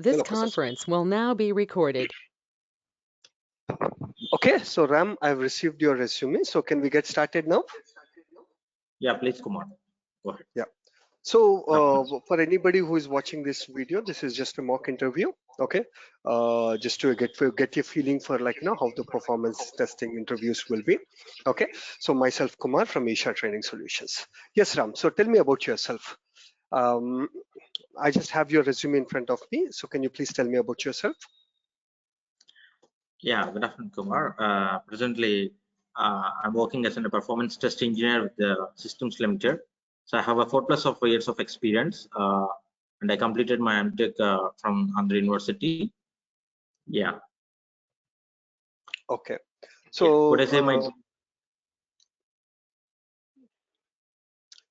This conference will now be recorded. Okay, so Ram, I've received your resume. So can we get started now? Yeah, please, Kumar. Go ahead. Yeah. So for anybody who is watching this video, this is just a mock interview. Okay, just to get your feeling for how the performance testing interviews will be. Okay, so myself Kumar from Isha Training Solutions. Yes, Ram. So tell me about yourself. I just have your resume in front of me. So can you please tell me about yourself? Yeah, good afternoon, Kumar. Presently, I'm working as a performance test engineer with the Systems Limited. So I have a 4+ years of experience, and I completed my MTech from Andhra University. Yeah. Okay. So Would I say my?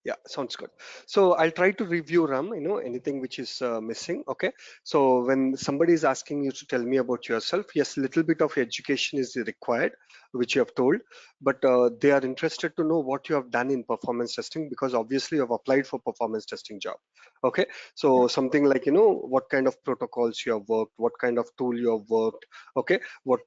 Yeah, sounds good. So I'll try to review Ram, anything which is missing. Okay. So when somebody is asking you to tell me about yourself, yes, little bit of education is required, which you have told, but they are interested to know what you have done in performance testing, because obviously you have applied for performance testing job. Okay. So something like, what kind of protocols you have worked, what kind of tool you have worked. Okay. What,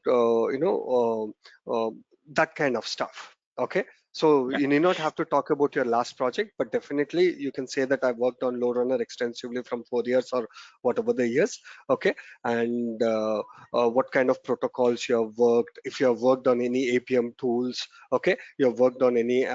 that kind of stuff. Okay. So you need not have to talk about your last project, but definitely you can say that I worked on LoadRunner extensively from 4 years or whatever the years. Okay, and what kind of protocols you have worked, if you have worked on any APM tools. Okay, you have worked on any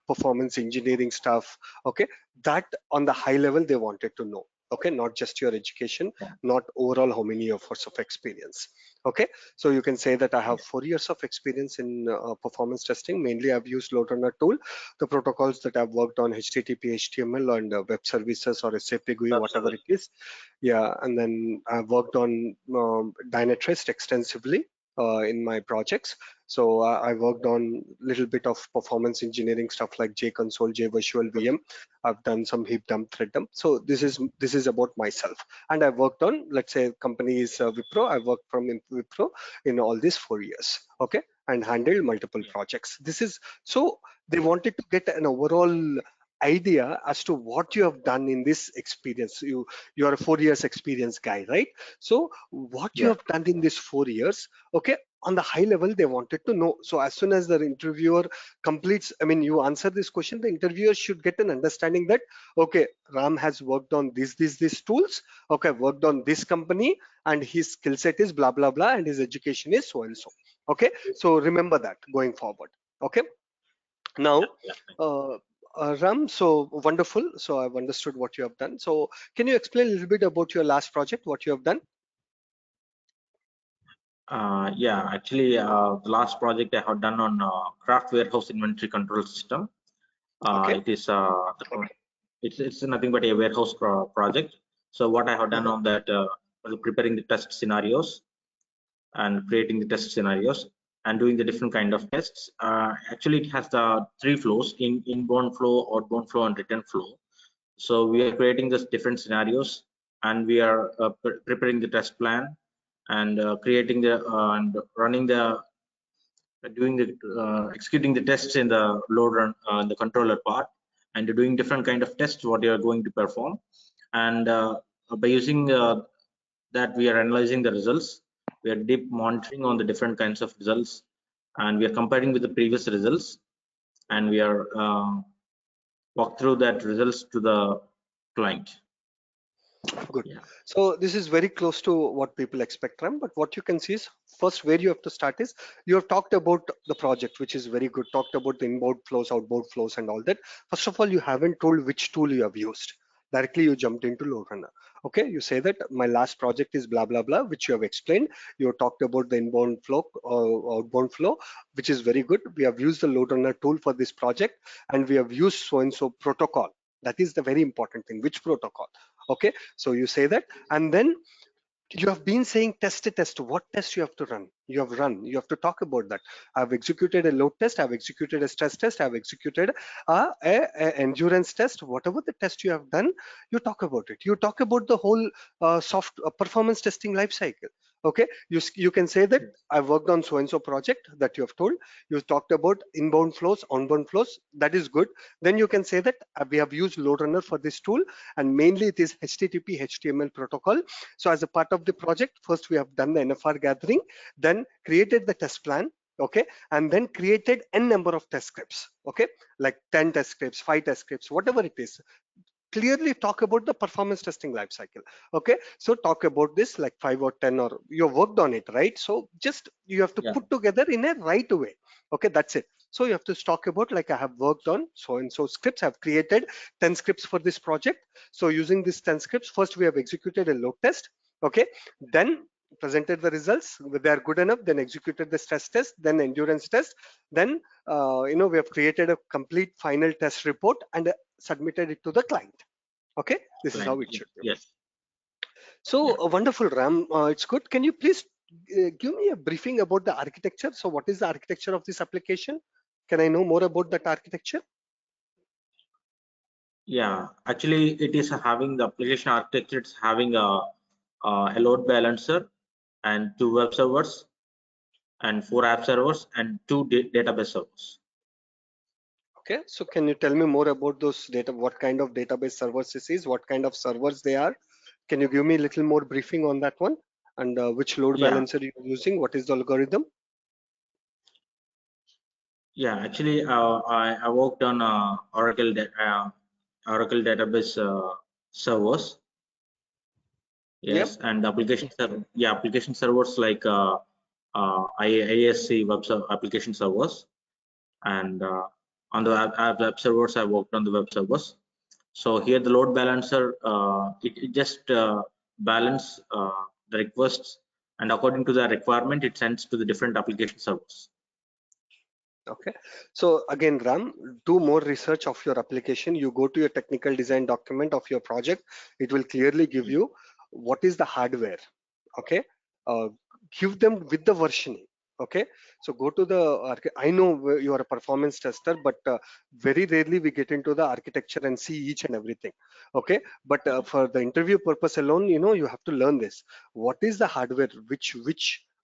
performance engineering stuff. Okay, that on the high level they wanted to know. Okay, not just your education, not overall how many years of experience. Okay, so you can say that I have 4 years of experience in performance testing. Mainly I've used LoadRunner tool. The protocols that I've worked on, HTTP, HTML, and web services or SAP GUI, whatever it is. Yeah, and then I've worked on Dynatrace extensively in my projects. So I worked on little bit of performance engineering stuff like JConsole, JVirtual VM. I've done some heap dump, thread dump. So this is about myself. And I worked on, let's say, companies Wipro. I worked from Wipro in all these 4 years. Okay, and handled multiple projects. This is so they wanted to get an overall idea as to what you have done in this experience. You are a 4 years experience guy, right? So what you have done in this 4 years. Okay, on the high level they wanted to know. So as soon as the interviewer completes, I mean, you answer this question, the interviewer should get an understanding that okay, Ram has worked on these tools. Okay, worked on this company, and his skill set is blah blah blah, and his education is so and so. Okay, so remember that going forward. Okay, now Ram, so wonderful. So I've understood what you have done. So can you explain a little bit about your last project, what you have done? Yeah, actually, the last project I have done on craft warehouse inventory control system. Okay. It is it's nothing but a warehouse project. So what I have done on that, preparing the test scenarios and creating the test scenarios and doing the different kind of tests. Actually, it has the 3 flows: inbound flow, outbound flow, and return flow. So we are creating this different scenarios, and we are preparing the test plan and creating the and running the doing the executing the tests in the load run the controller part, and doing different kind of tests what you are going to perform. And by using that, we are analyzing the results. We are deep monitoring on the different kinds of results, and we are comparing with the previous results, and we are walk through that results to the client. Good. Yeah. So this is very close to what people expect, Ram. But what you can see is first where you have to start is you have talked about the project, which is very good. Talked about the inbound flows, outbound flows, and all that. First of all, you haven't told which tool you have used. Directly you jumped into LoadRunner. Okay, you say that my last project is blah blah blah, which you have explained. You have talked about the inbound flow or outbound flow, which is very good. We have used the LoadRunner tool for this project, and we have used so and so protocol. That is the very important thing. Which protocol? Okay, so you say that, and then you have been saying test. What test you have to run? You have to talk about that. I've executed a load test, I've executed a stress test, I've executed a endurance test. Whatever the test you have done, you talk about it. You talk about the whole performance testing life cycle. Okay, you can say that I worked on so and so project that you have told. You talked about inbound flows, outbound flows. That is good. Then you can say that we have used LoadRunner for this tool, and mainly it is HTTP HTML protocol. So as a part of the project, first we have done the NFR gathering, then created the test plan. Okay, and then created n number of test scripts. Okay, like 10 test scripts, 5 test scripts, whatever it is. Clearly talk about the performance testing lifecycle. Okay, so talk about this like 5 or 10, or you worked on it, right? So just you have to put together in a right way. Okay, that's it. So you have to talk about like I have worked on so and so scripts. I've created 10 scripts for this project. So using these 10 scripts, first we have executed a load test. Okay, then presented the results. If they are good enough, then executed the stress test, then endurance test, then we have created a complete final test report and submitted it to the client. Okay, this is how it should be. Yes. So wonderful, Ram. It's good. Can you please give me a briefing about the architecture? So what is the architecture of this application? Can I know more about that architecture? Yeah, actually it is having the application architecture. It's having a load balancer and 2 web servers and 4 app servers and 2 database servers. Okay, so can you tell me more about those data? What kind of database servers this is? What kind of servers they are? Can you give me a little more briefing on that one? And which load balancer you're using? What is the algorithm? Yeah, actually, I worked on Oracle database servers. Yes, Yep. and application servers like IASC application servers, and on the web servers, I worked on the web servers. So here the load balancer, it just balance the requests, and according to the requirement, it sends to the different application servers. Okay, so again, Ram, do more research of your application. You go to your technical design document of your project. It will clearly give you what is the hardware. Okay, give them with the versioning. Okay, so go to the I know you are a performance tester, but very rarely we get into the architecture and see each and everything. Okay, but for the interview purpose alone, you have to learn this. What is the hardware? Which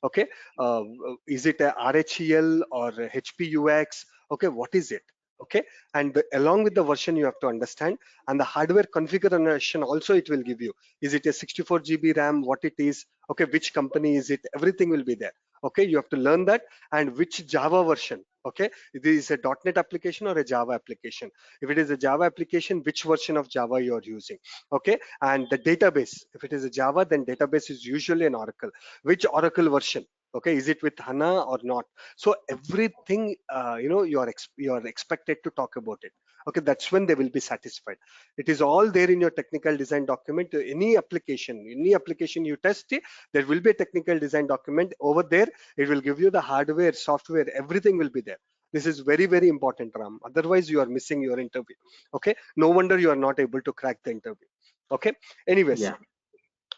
okay, uh, is it a RHEL or a HPUX? Okay, what is it? Okay, and along with the version you have to understand, and the hardware configuration also it will give you. Is it a 64 GB RAM? What it is? Okay, which company is it? Everything will be there. Okay, you have to learn that, and which Java version. Okay, is a .NET application or a Java application. If it is a Java application, which version of Java you are using. Okay, and the database. If it is a Java, then database is usually an Oracle. Which Oracle version? Okay, is it with HANA or not? So everything you are expected to talk about it. Okay, that's when they will be satisfied. It is all there in your technical design document. Any application you test it, there will be a technical design document over there. It will give you the hardware, software, everything will be there. This is very, very important, Ram. Otherwise you are missing your interview. Okay, no wonder you are not able to crack the interview. Okay, anyways,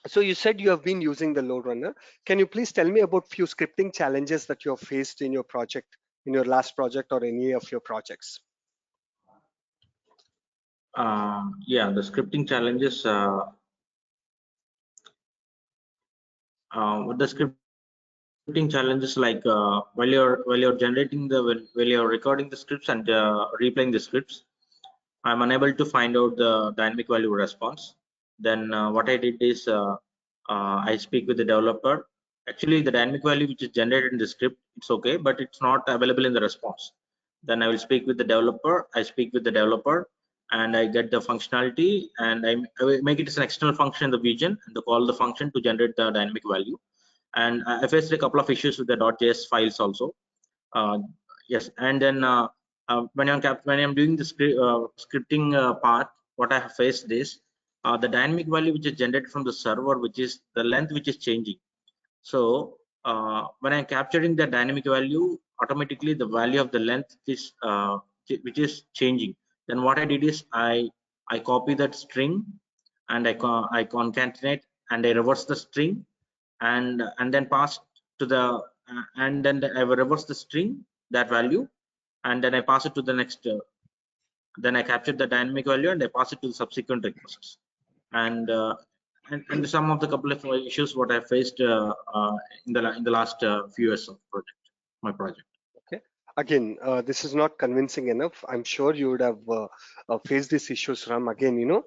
so you said you have been using the LoadRunner. Can you please tell me about few scripting challenges that you have faced in your project, in your last project or any of your projects? The scripting challenges. With the scripting challenges, like while you're generating while you're recording the scripts and replaying the scripts, I'm unable to find out the dynamic value response. Then what I did is I speak with the developer. Actually, the dynamic value which is generated in the script, it's okay, but it's not available in the response. Then I will speak with the developer. I speak with the developer, and I get the functionality, and I will make it as an external function in the region, and to call the function to generate the dynamic value. And I faced a couple of issues with the .js files also. Yes, and then when I'm doing the scripting part, what I have faced is the dynamic value which is generated from the server, which is the length which is changing. So when I'm capturing the dynamic value, automatically the value of the length is which is changing. Then what I did is I copy that string, and I concatenate, and I reverse the string, and then pass to the and then I will reverse the string, that value, and then I pass it to the next. Then I capture the dynamic value and I pass it to the subsequent requests. And and some of the couple of issues what I faced in the last few years of my project. Okay. Again, this is not convincing enough. I'm sure you would have faced these issues, Ram. Again,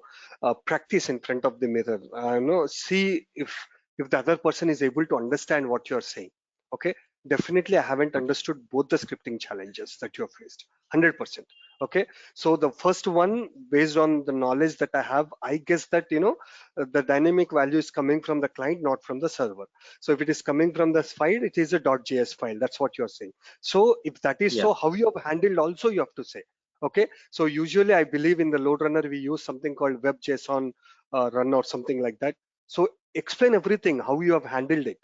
practice in front of the mirror. See if the other person is able to understand what you're saying. Okay. Definitely, I haven't understood both the scripting challenges that you have faced. 100%. Okay. So the first one, based on the knowledge that I have, I guess that the dynamic value is coming from the client, not from the server. So if it is coming from the file, it is a .js file. That's what you're saying. So if that is Yeah. so, how you have handled also you have to say. Okay. So usually I believe in the LoadRunner we use something called web.json run or something like that. So explain everything how you have handled it.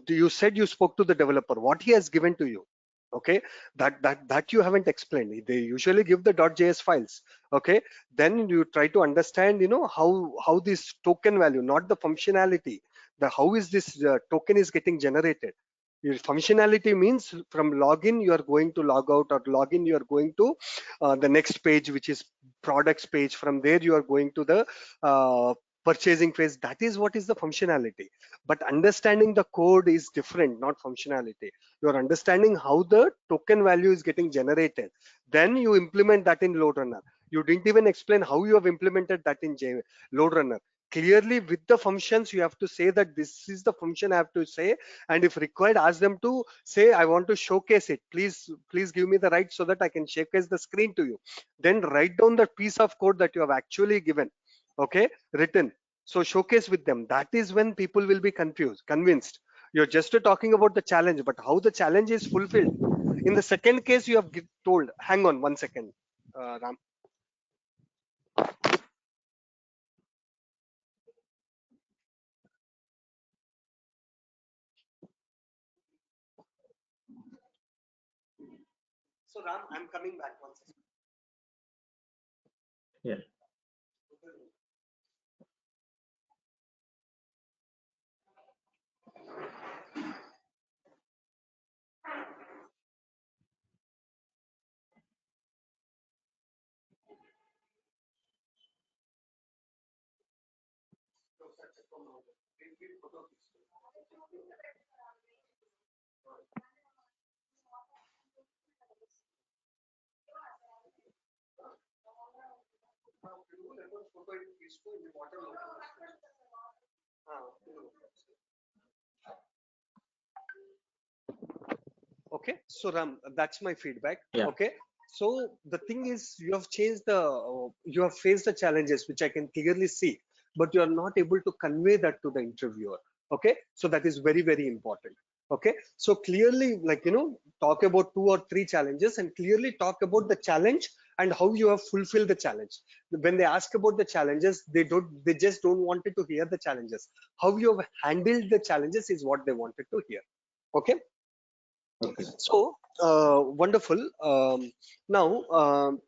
You said you spoke to the developer. What he has given to you. Okay, that you haven't explained. They usually give the .js files. Okay, then you try to understand how this token value, not the functionality, the how is this token is getting generated. Your functionality means from login you are going to log out, or login you are going to the next page, which is products page. From there you are going to the purchasing phase. That is what is the functionality. But understanding the code is different, not functionality. You are understanding how the token value is getting generated. Then you implement that in LoadRunner. You didn't even explain how you have implemented that in LoadRunner. Clearly with the functions you have to say that this is the function I have to say, and if required ask them to say I want to showcase it. Please give me the right so that I can showcase the screen to you. Then write down the piece of code that you have actually given, okay, written. So showcase with them. That is when people will be convinced. You're just talking about the challenge, but how the challenge is fulfilled. In the second case you have told, hang on one second, Ram. So Ram, I'm coming back one second. Yeah. Okay, so Ram, that's my feedback. Yeah. Okay, so the thing is, you have changed you have faced the challenges, which I can clearly see, but you are not able to convey that to the interviewer. Okay, so that is very, very important. Okay, so clearly, like, talk about 2 or 3 challenges and clearly talk about the challenge and how you have fulfilled the challenge. When they ask about the challenges, they just don't wanted to hear the challenges. How you have handled the challenges is what they wanted to hear. Okay. Okay. So wonderful. Now,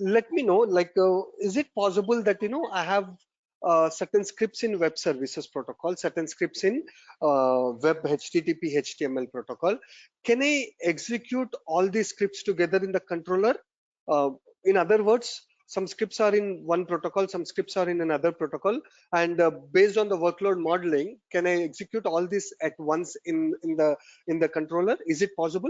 let me know, like, is it possible that I have certain scripts in web services protocol, certain scripts in web HTTP HTML protocol? Can I execute all these scripts together in the controller? In other words, some scripts are in one protocol, some scripts are in another protocol, and based on the workload modeling, can I execute all this at once in the controller? Is it possible?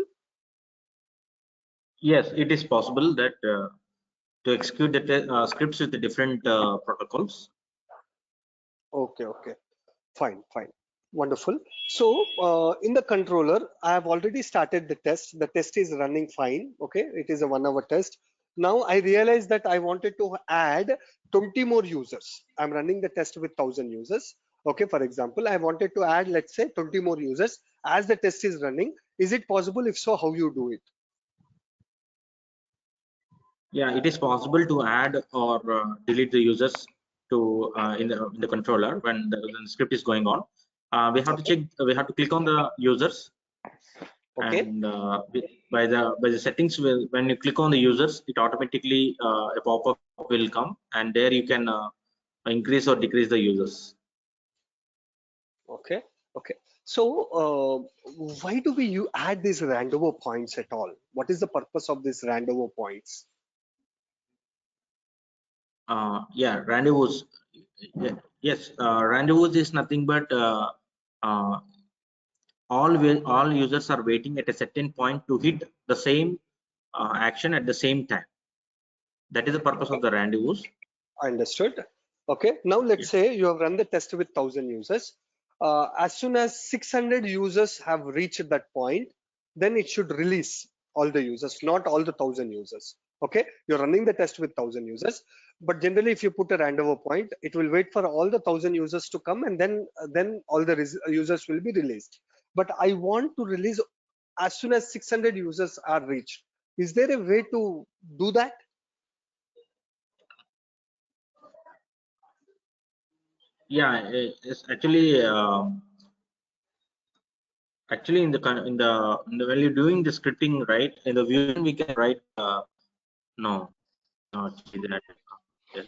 Yes, it is possible that to execute the scripts with the different protocols. Okay, fine, wonderful. So in the controller, I have already started the test. The test is running fine. Okay, it is a 1-hour test. Now I realized that I wanted to add 20 more users. I'm running the test with 1,000 users. Okay, for example, I wanted to add, let's say, 20 more users as the test is running. Is it possible? If so, how you do it? Yeah, it is possible to add or delete the users to in the controller when the script is going on. We have to check. We have to click on the users, Okay. and by the settings, when you click on the users, it automatically a pop-up will come, and there you can increase or decrease the users. Okay. So why do we add these randover points at all? What is the purpose of these randover points? Yeah, randomos. Yes, rendezvous is nothing but all users are waiting at a certain point to hit the same action at the same time. That is the purpose of the rendezvous. Understood. Okay, now let's Yes. say you have run the test with 1000 users. As soon as 600 users have reached that point, then it should release all the users, not all the 1000 users. Okay, you're running the test with 1000 users, but generally if you put a rendezvous point, it will wait for all the 1000 users to come, and then all the users will be released. But I want to release as soon as 600 users are reached. Is there a way to do that? Yeah, it's actually actually in the when you're doing the scripting, right, in the Vusion we can write no, actually that yes.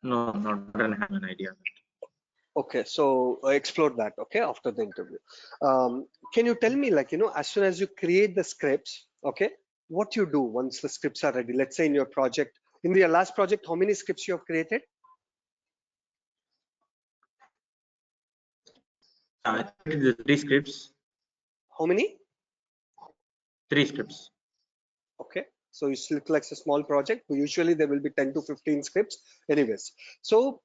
No, not I don't have an idea. Okay, so explore that, okay, after the interview. Can you tell me, like, as soon as you create the scripts, okay, what you do once the scripts are ready? Let's say in your project, in your last project, how many scripts you have created? I created the 3 scripts. How many? 3 scripts. Okay, so it looks like a small project. Usually there will be 10 to 15 scripts. Anyways, so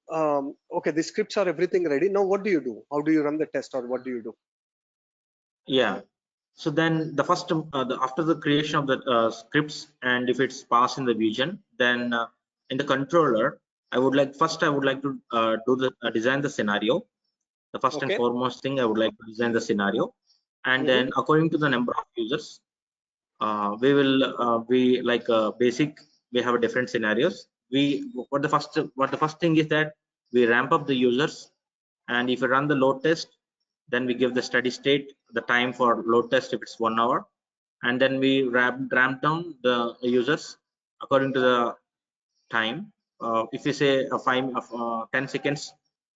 okay, the scripts are everything ready. Now what do you do? How do you run the test, or what do you do? Yeah. So then the first after the creation of the scripts, and if it's passed in the Vusion, then in the controller, I would like to do the design the scenario. The first and Okay. foremost thing, I would like to design the scenario, and Mm-hmm. then according to the number of users, we will be like basic. We have different scenarios. What the first thing is that we ramp up the users, and if you run the load test, then we give the steady state, the time for load test if it's 1 hour, and then we ramp down the users according to the time. If you say 10 seconds,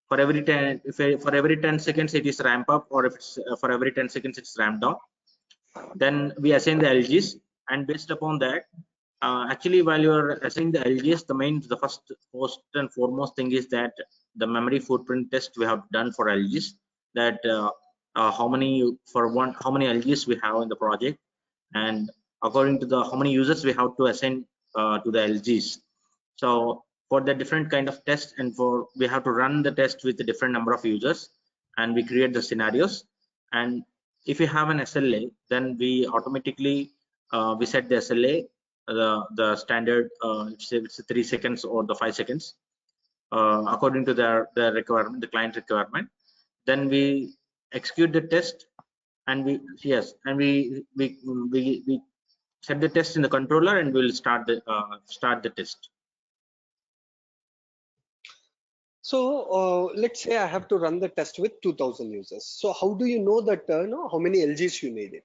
for every 10 for every 10 seconds it is ramp up, or if it's for every 10 seconds it's ramp down, then we assign the LGs, and based upon that, actually while you are assigning the LGs, the first and foremost thing is that the memory footprint test we have done for LGs, that how many LGs we have in the project, and according to the how many users we have to assign to the LGs. So for the different kind of test, and for we have to run the test with a different number of users, and we create the scenarios. And if you have an SLA, then we automatically we set the SLA, the standard, it's 3 seconds or the 5 seconds, according to the requirement, the client requirement. Then we execute the test, and we set the test in the controller, and we'll start the test. So let's say I have to run the test with 2000 users. So how do you know that how many LGs you needed?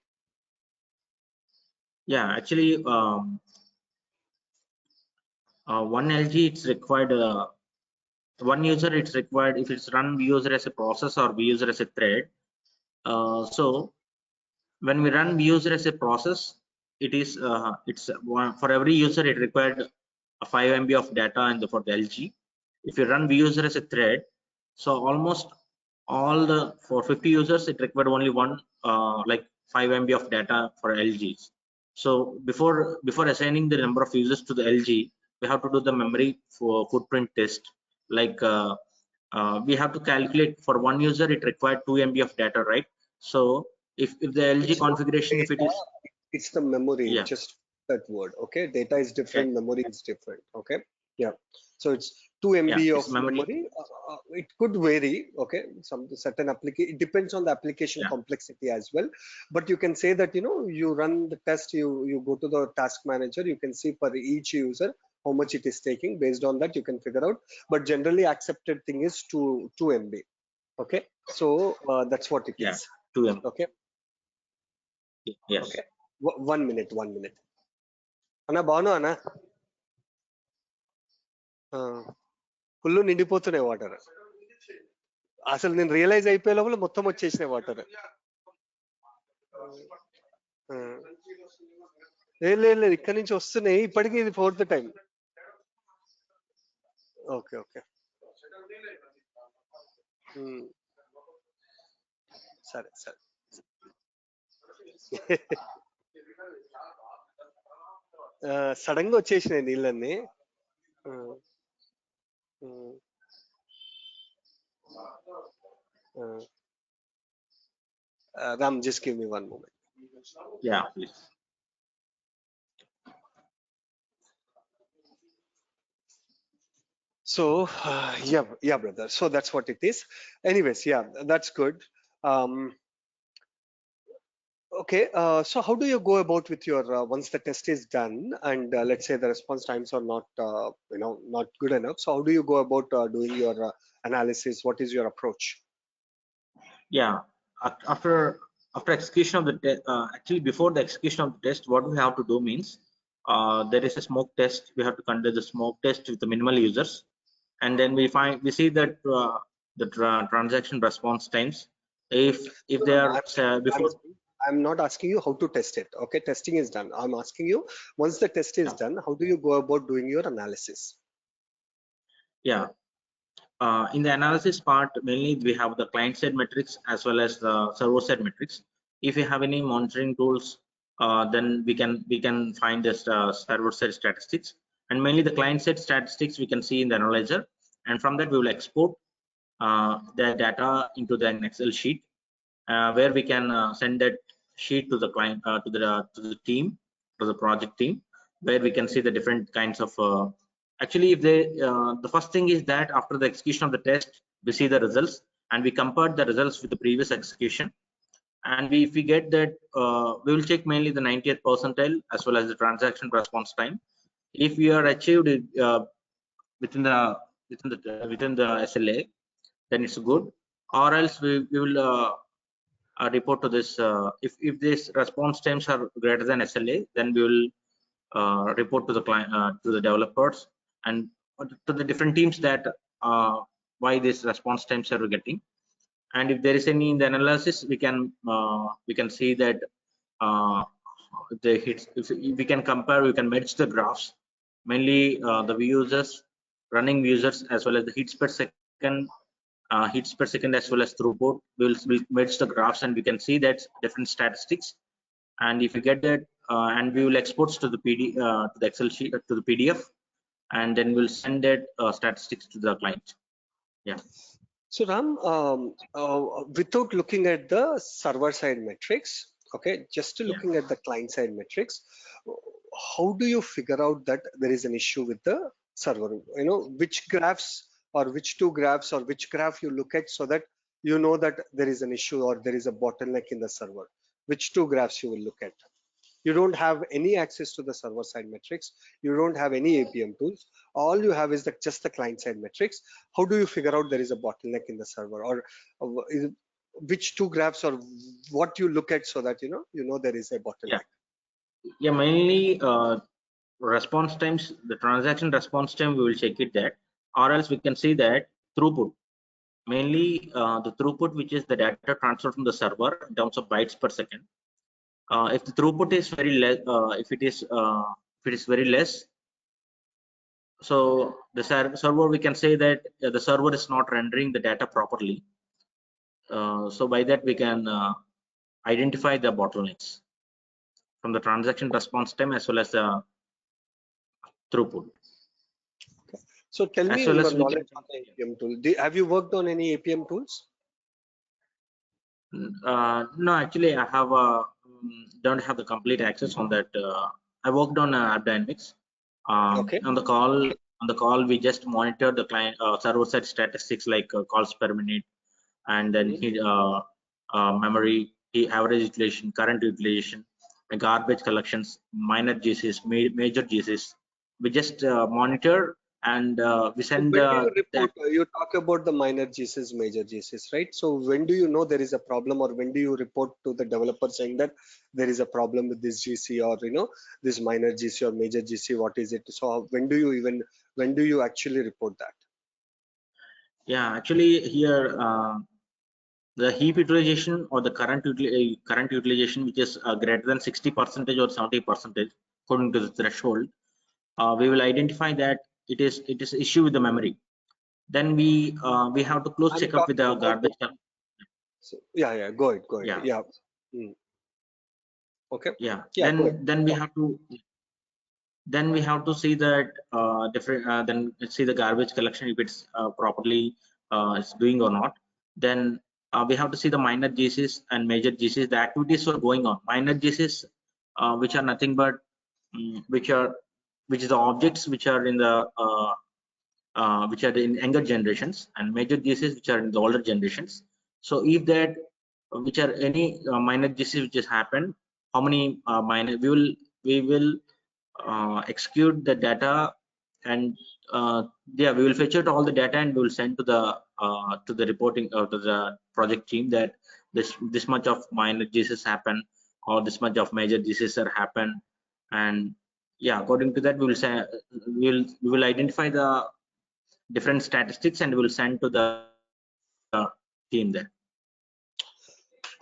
Yeah, actually, 1 LG it's required. One user it's required if it's run user as a process or user as a thread. So when we run user as a process, it is for every user it required a 5 MB of data for the LG. If you run user as a thread, so almost for 50 users it required only one like 5 MB of data for LGs. So before assigning the number of users to the LG, we have to do the memory footprint test. Like we have to calculate for one user it required 2 MB of data, right? So if the LG It's not configuration, if it data, is, it's the memory, yeah, just that word. Okay, data is yeah, different, memory is different. Okay, yeah. So it's 2 yeah, MB of it's memory, memory. It could vary. Okay, some certain application. It depends on the application yeah, complexity as well. But you can say that you run the test. You go to the task manager. You can see for each user how much it is taking. Based on that, you can figure out. But generally accepted thing is 2 MB. Okay, so that's what it yeah, is. 2 MB, Okay. yes. Okay. 1 minute. అన్నా బాను అన్నా full నిండిపోతున్నాయి water. అసలు నేను realise అయిపోయే లోపల మొత్తం వచ్చేసినాయి water. లేదు ఇక్కడ నుంచి వస్తున్నాయి, ఇప్పటికీ ఇది 4th టైం. Okay, okay. సరే సరే సడన్ గా వచ్చేసినాయి నీళ్ళన్నీ. Ram, just give me one moment. Yeah, please. So yeah brother, so that's what it is. Anyways, yeah, that's good. Okay, so how do you go about with your once the test is done and let's say the response times are not not good enough, so how do you go about doing your analysis? What is your approach? Yeah, after execution of the test, actually before the execution of the test, what we have to do means there is a smoke test. We have to conduct the smoke test with the minimal users, and then we see that the transaction response times, if they are before. I'm not asking you how to test it. Okay, testing is done. I'm asking you, once the test is done, how do you go about doing your analysis? Yeah, in the analysis part, mainly we have the client side metrics as well as the server side metrics. If you have any monitoring tools, then we can find this server side statistics, and mainly the client side statistics we can see in the analyzer, and from that we will export the data into the Excel sheet, where we can send that sheet to the client, to the team, to the project team, where we can see the different kinds of actually if they the first thing is that after the execution of the test, we see the results and we compare the results with the previous execution, and if we get that, we will check mainly the 90th percentile as well as the transaction response time. If we are achieved within the SLA, then it's good, or else we will report to this. If this response times are greater than SLA, then we will report to the client, to the developers, and to the different teams that why this response times are getting. And if there is any in the analysis, we can see that the hits. If we can compare, we can match the graphs, mainly the users, running users, as well as the hits per second. Hits per second as well as throughput. We'll merge the graphs and we can see that different statistics. And if you get that, and we will export to the to the Excel sheet, to the PDF, and then we'll send that statistics to the client. Yeah. So Ram, without looking at the server side metrics, okay, just looking at the client side metrics, how do you figure out that there is an issue with the server? Which graphs or which two graphs or which graph you look at so that you know that there is an issue or there is a bottleneck in the server? Which two graphs you will look at? You don't have any access to the server side metrics. You don't have any APM tools. All you have is just the client side metrics. How do you figure out there is a bottleneck in the server, or which two graphs or what you look at so that you know there is a bottleneck? Yeah, mainly response times, the transaction response time, we will check it that, or else we can see that throughput, mainly the throughput, which is the data transfer from the server in terms of bytes per second. If the throughput is very less, if it is very less, so the server, we can say that the server is not rendering the data properly. So by that we can identify the bottlenecks from the transaction response time as well as the throughput. Okay. So tell me your knowledge on the APM tool. Have you worked on any APM tools? No, actually I have don't have the complete access on that. I worked on AppDynamics. Okay. On the call we just monitor the client server side statistics like calls per minute, and then memory, average utilization, current utilization, garbage collections, minor GCs, major GCs. We just monitor, and we send when do you report? that. You talk about the minor GCs, major GCs, right? So when do you know there is a problem, or when do you report to the developer saying that there is a problem with this GC, or this minor GC or major GC? What is it? So when do you actually report that? Yeah, actually here the heap utilization or the current utilization, which is greater than 60% or 70% according to the threshold, we will identify that it is issue with the memory, then we have to close I'm checkup with the talking about garbage. so, yeah, go ahead. Yeah, Yeah. Mm. Okay. yeah. Yeah, go ahead. Then we have to see that different then see the garbage collection if it's properly is doing or not. Then we have to see the minor GCs and major GCs, the activities are going on. Minor GCs which are nothing but which is the objects which are in the which are in younger generations, and major GCs which are in the older generations. So if that which are any minor GCs which has happened, how many minor we will execute the data, and yeah, we will fetch out all the data and we will send to the reporting to the project team that this much of minor GCs happen or this much of major GCs are happen. And yeah, according to that we will say we will identify the different statistics and we will send to the team there.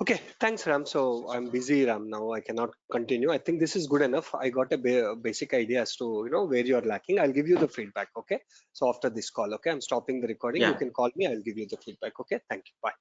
Okay, thanks, Ram. So I'm busy, Ram. Now I cannot continue. I think this is good enough. I got a basic idea as to where you're lacking. I'll give you the feedback. Okay. So after this call, okay, I'm stopping the recording. You Yeah, can call me. I'll give you the feedback. Okay. Thank you. Bye.